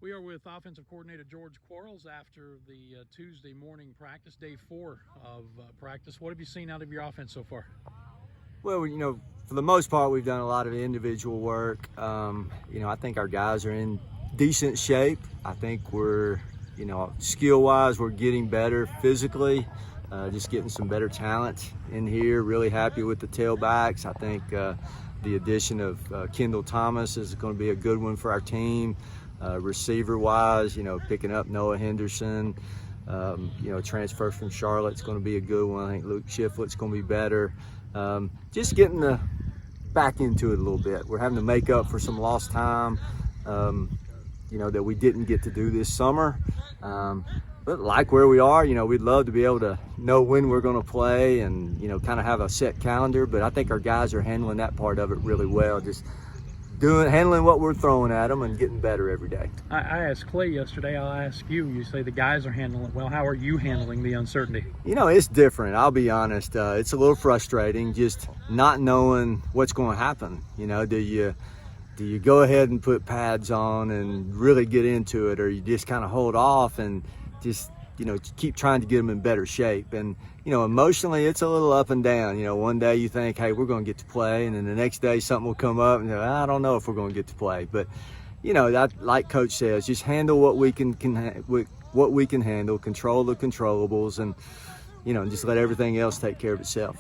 We are with offensive coordinator George Quarles after the Tuesday morning practice, day 4 of practice. What have you seen out of your offense so far? Well, for the most part, we've done a lot of individual work. I think our guys are in decent shape. I think we're, skill-wise, we're getting better physically, just getting some better talent in here. Really happy with the tailbacks. I think the addition of Kendall Thomas is going to be a good one for our team. Receiver-wise, picking up Noah Henderson, transfer from Charlotte's going to be a good one. I think Luke Shiflett's going to be better. Just getting back into it a little bit. We're having to make up for some lost time, that we didn't get to do this summer. But like where we are, we'd love to be able to know when we're going to play and, kind of have a set calendar. But I think our guys are handling that part of it really well. Just handling what we're throwing at them and getting better every day. I asked Clay yesterday, I'll ask you. You say the guys are handling it well. How are you handling the uncertainty? It's different. I'll be honest. It's a little frustrating just not knowing what's going to happen. Do you go ahead and put pads on and really get into it, or you just kind of hold off and just keep trying to get them in better shape? And emotionally it's a little up and down. One day you think, hey, we're going to get to play, and then the next day something will come up and I don't know if we're going to get to play. But that, like Coach says, just handle what we can handle, control the controllables, and just let everything else take care of itself.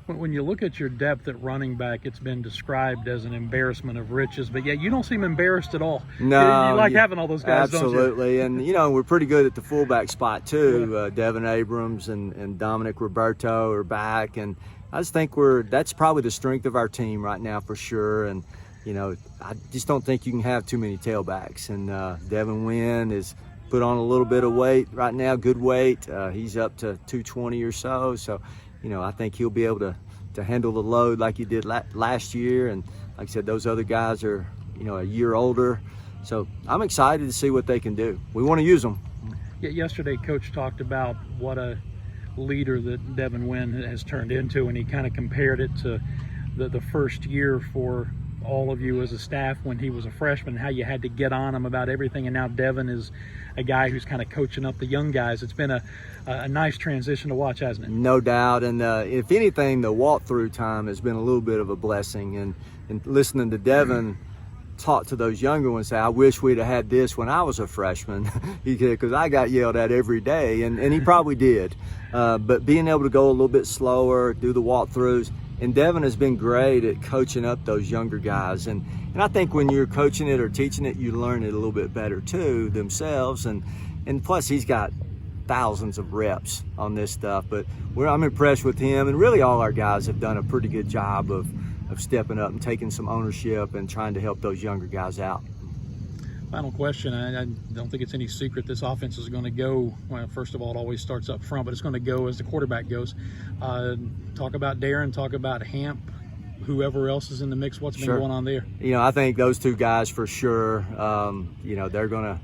When you look at your depth at running back, it's been described as an embarrassment of riches, but yet you don't seem embarrassed at all. No, you like having all those guys, absolutely. Don't you? And we're pretty good at the fullback spot too. Devin Abrams and Dominic Roberto are back, and I just think that's probably the strength of our team right now for sure. And I just don't think you can have too many tailbacks. And Devin Wynn is put on a little bit of weight right now, good weight. He's up to 220 or so. So I think he'll be able to handle the load like he did last year. And like I said, those other guys are, a year older. So I'm excited to see what they can do. We want to use them. Yesterday, Coach talked about what a leader that Devin Wynn has turned into, and he kind of compared it to the first year for all of you as a staff when he was a freshman, how you had to get on him about everything. And now Devin is a guy who's kind of coaching up the young guys. It's been a nice transition to watch, hasn't it? No doubt. And if anything, the walkthrough time has been a little bit of a blessing. And listening to Devin talk to those younger ones, say, I wish we'd have had this when I was a freshman, because I got yelled at every day, and he probably did. But being able to go a little bit slower, do the walkthroughs, and Devin has been great at coaching up those younger guys. And I think when you're coaching it or teaching it, you learn it a little bit better too themselves. And plus he's got thousands of reps on this stuff. But I'm impressed with him, and really all our guys have done a pretty good job of stepping up and taking some ownership and trying to help those younger guys out. Final question. I don't think it's any secret this offense is going to go, well, first of all, it always starts up front, but it's going to go as the quarterback goes. Talk about Darren, talk about Hamp, whoever else is in the mix. What's been going on there? I think those two guys for sure, they're going to,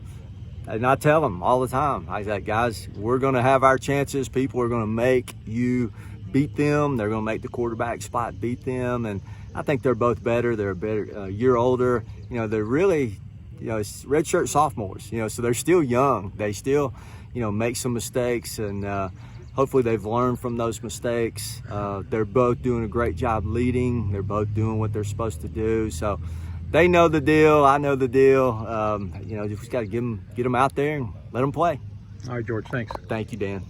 and I tell them all the time, I say, guys, we're going to have our chances. People are going to make you beat them. They're going to make the quarterback spot beat them. And I think they're both better. They're a year older. They're really, it's redshirt sophomores, so they're still young. They still, make some mistakes, and hopefully they've learned from those mistakes. They're both doing a great job leading. They're both doing what they're supposed to do. So they know the deal. I know the deal. Just got to get them out there and let them play. All right, George, thanks. Thank you, Dan.